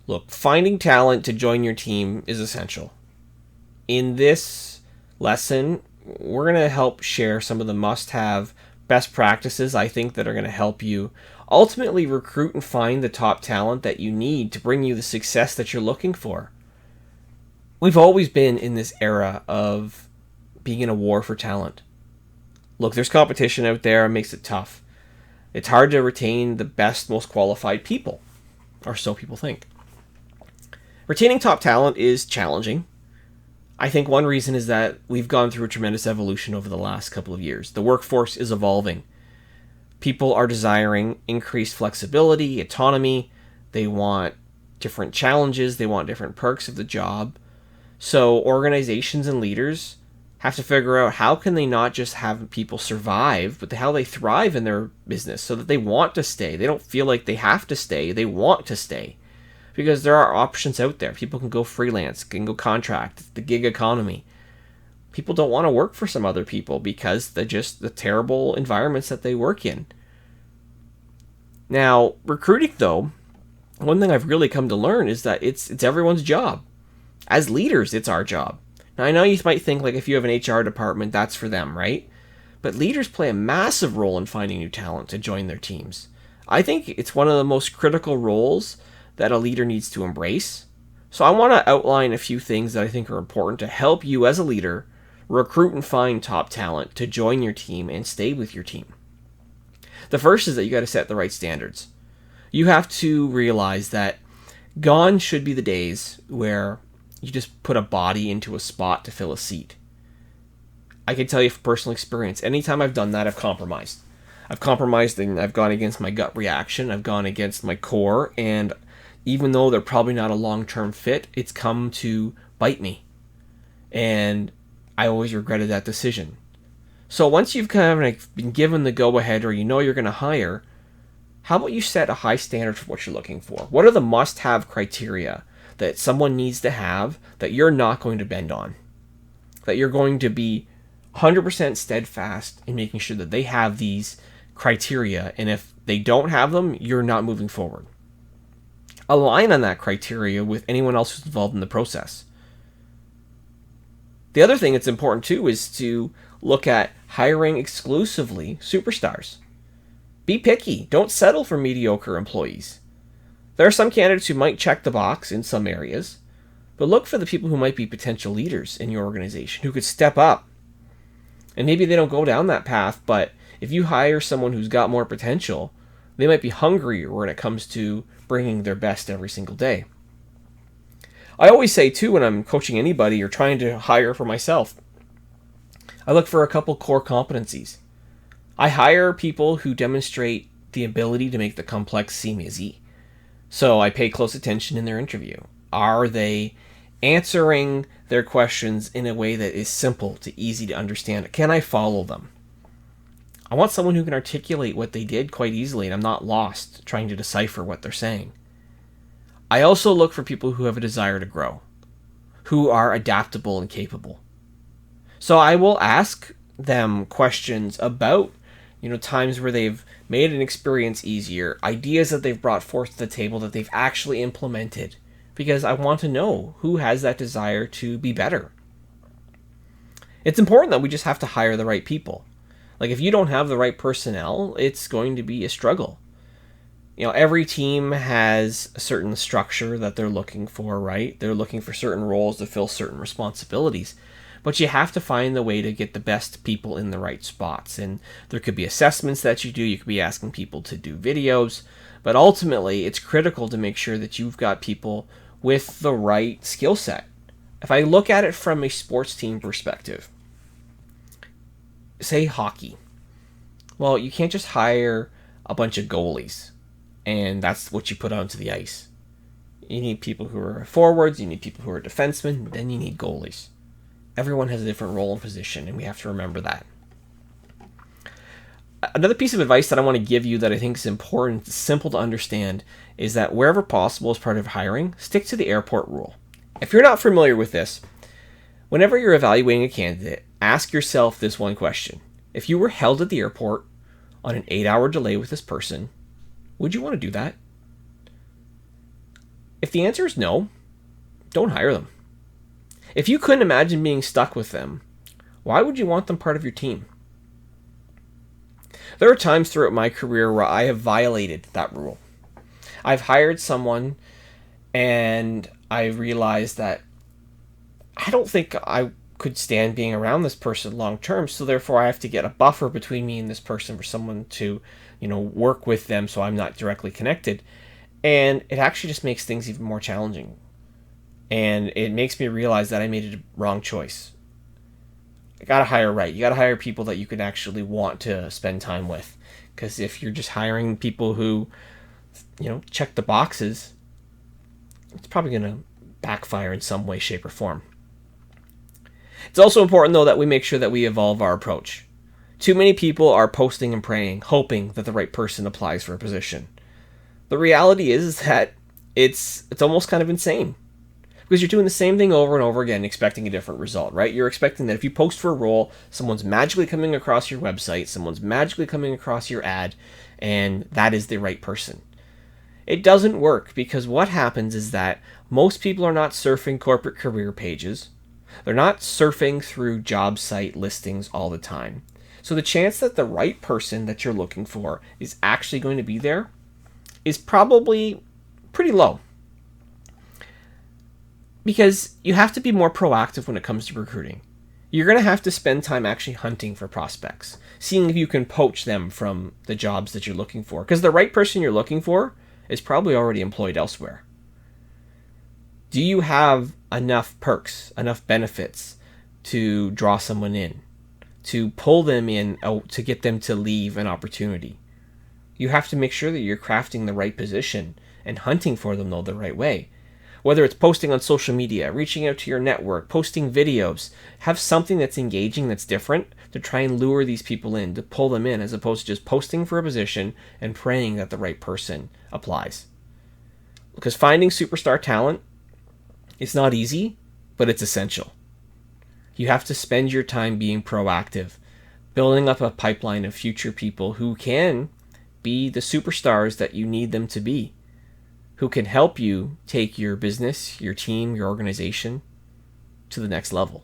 Look, finding talent to join your team is essential. In this lesson, we're going to help share some of the must-have best practices I think that are going to help you ultimately recruit and find the top talent that you need to bring you the success that you're looking for. We've always been in this era of being in a war for talent. Look, there's competition out there, it makes it tough. It's hard to retain the best, most qualified people, or so people think. Retaining top talent is challenging. I think one reason is that we've gone through a tremendous evolution over the last couple of years. The workforce is evolving. People are desiring increased flexibility, autonomy. They want different challenges. They want different perks of the job. So organizations and leaders have to figure out how can they not just have people survive, but how they thrive in their business so that they want to stay. They don't feel like they have to stay. They want to stay. Because there are options out there. People can go freelance, can go contract. It's the gig economy. People don't want to work for some other people because they're just the terrible environments that they work in. Now, recruiting though, one thing I've really come to learn is that it's everyone's job. As leaders, it's our job. Now, I know you might think like if you have an HR department, that's for them, right? But leaders play a massive role in finding new talent to join their teams. I think it's one of the most critical roles that a leader needs to embrace. So I want to outline a few things that I think are important to help you as a leader recruit and find top talent to join your team and stay with your team. The first is that you got to set the right standards. You have to realize that gone should be the days where you just put a body into a spot to fill a seat. I can tell you from personal experience, anytime I've done that, I've compromised. I've compromised and I've gone against my gut reaction. I've gone against my core, and even though they're probably not a long-term fit, it's come to bite me. And I always regretted that decision. So once you've kind of like been given the go-ahead or you know you're going to hire, how about you set a high standard for what you're looking for? What are the must-have criteria that someone needs to have that you're not going to bend on? That you're going to be 100% steadfast in making sure that they have these criteria, and if they don't have them, you're not moving forward. Align on that criteria with anyone else who's involved in the process. The other thing that's important too is to look at hiring exclusively superstars. Be picky. Don't settle for mediocre employees. There are some candidates who might check the box in some areas, but look for the people who might be potential leaders in your organization, who could step up. And maybe they don't go down that path, but if you hire someone who's got more potential, they might be hungrier when it comes to bringing their best every single day. I always say too, when I'm coaching anybody or trying to hire for myself, I look for a couple core competencies. I hire people who demonstrate the ability to make the complex seem easy. So I pay close attention in their interview. Are they answering their questions in a way that is simple to easy to understand? Can I follow them? I want someone who can articulate what they did quite easily and I'm not lost trying to decipher what they're saying. I also look for people who have a desire to grow, who are adaptable and capable. So I will ask them questions about, times where they've made an experience easier, ideas that they've brought forth to the table that they've actually implemented, because I want to know who has that desire to be better. It's important that we just have to hire the right people. Like if you don't have the right personnel, it's going to be a struggle. Every team has a certain structure that they're looking for, right? They're looking for certain roles to fill certain responsibilities. But you have to find the way to get the best people in the right spots. And there could be assessments that you do. You could be asking people to do videos. But ultimately, it's critical to make sure that you've got people with the right skill set. If I look at it from a sports team perspective, say hockey. Well, you can't just hire a bunch of goalies and that's what you put onto the ice. You need people who are forwards, you need people who are defensemen, then you need goalies. Everyone has a different role and position, and we have to remember that. Another piece of advice that I want to give you that I think is important, simple to understand, is that wherever possible as part of hiring, stick to the airport rule. If you're not familiar with this, whenever you're evaluating a candidate, ask yourself this one question. If you were held at the airport on an 8-hour delay with this person, would you want to do that? If the answer is no, don't hire them. If you couldn't imagine being stuck with them, why would you want them part of your team? There are times throughout my career where I have violated that rule. I've hired someone and I realized that I don't think I could stand being around this person long term, so therefore I have to get a buffer between me and this person for someone to, work with them so I'm not directly connected. And it actually just makes things even more challenging. And it makes me realize that I made a wrong choice. You gotta hire right. You gotta hire people that you can actually want to spend time with. Because if you're just hiring people who, check the boxes, it's probably gonna backfire in some way, shape, or form. It's also important, though, that we make sure that we evolve our approach. Too many people are posting and praying, hoping that the right person applies for a position. The reality is that it's almost kind of insane. Because you're doing the same thing over and over again, expecting a different result, right? You're expecting that if you post for a role, someone's magically coming across your website, someone's magically coming across your ad, and that is the right person. It doesn't work, because what happens is that most people are not surfing corporate career pages. They're not surfing through job site listings all the time. So the chance that the right person that you're looking for is actually going to be there is probably pretty low. Because you have to be more proactive when it comes to recruiting. You're going to have to spend time actually hunting for prospects, seeing if you can poach them from the jobs that you're looking for. Because the right person you're looking for is probably already employed elsewhere. Do you have enough perks, enough benefits to draw someone in, to pull them in, to get them to leave an opportunity? You have to make sure that you're crafting the right position and hunting for them, though, the right way. Whether it's posting on social media, reaching out to your network, posting videos, have something that's engaging, that's different, to try and lure these people in, to pull them in, as opposed to just posting for a position and praying that the right person applies. Because finding superstar talent, it's not easy, but it's essential. You have to spend your time being proactive, building up a pipeline of future people who can be the superstars that you need them to be, who can help you take your business, your team, your organization to the next level.